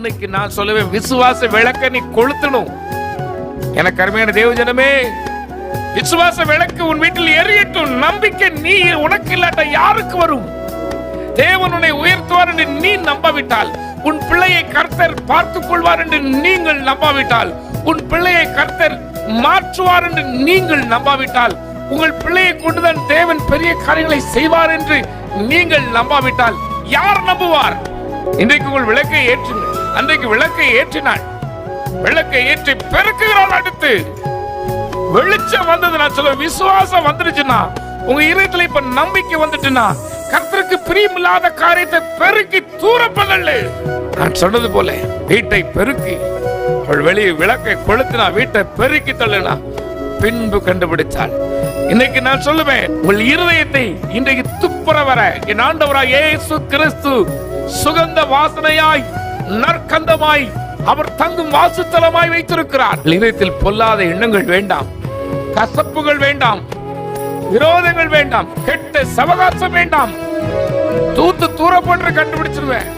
இன்னைக்கு நான் சொல்லுவேன், விசுவாச விளக்க நீ கொளுத்தணும். எனக்கு அருமையான தேவஜனமே, விசுவாச விளக்கு உன் வீட்டில் எரியட்டும். நம்பிக்கை நீ உனக்கு இல்லாட்ட யாருக்கு வரும்? தேவன் உன்னை உயர்த்துவார் என்று நீ நம்பாவிட்டால், உன் பிள்ளையை கர்த்தர் பார்த்துக் கொள்வார் என்று நீங்கள் நம்பாவிட்டால், உன் பிள்ளையை கர்த்தர் மாற்றுவார் என்று நீங்கள் நம்பாவிட்டால், உங்கள் பிள்ளையை கொண்டுதான் தேவன் பெரிய காரியங்களை செய்வார் என்று நீங்கள் நம்பாவிட்டால் யார் நம்புவார்? இன்றைக்கு உங்கள் விளக்கை ஏற்றுங்கள். அன்றைக்கு விளக்கை ஏற்றினாள், விளக்கை ஏற்றி பெருக்குகிறாள். அடுத்து வெளிச்சம் வந்தது. நான் சொல்ல, விசுவாசம் வந்துருச்சுன்னா, உங்க இதயத்துல இப்ப நம்பிக்கை வந்துட்டுன்னா, கர்த்தருக்கு பிரியமில்லாத காரியத்தை பெருக்கி தூரப்படல. நான் சொன்னது போல வீட்டை பெருக்கி, அவள் வெளியே விளக்கை கொளுத்தினா, வீட்டை பெருக்கி தள்ளினா, பின்பு கண்டுபிடிச்சாள். இன்னைக்கு நான் சொல்லுவேன், உங்கள் இருதயத்தை இன்றைக்கு துப்புற வர என் ஆண்டவராய் இயேசு கிறிஸ்து சுகந்த வாசனையாய் நற்கந்தமாய் அவர் தங்கும் வாசஸ்தலமாய் வைத்திருக்கிறார். இதயத்தில் பொல்லாத எண்ணங்கள் வேண்டாம், கசப்புகள் வேண்டாம், விரோதங்கள் வேண்டாம், கெட்ட சவகாசம் வேண்டாம். தூத்து தூரப்பட்டு கண்டுபிடிச்சிருவேன்.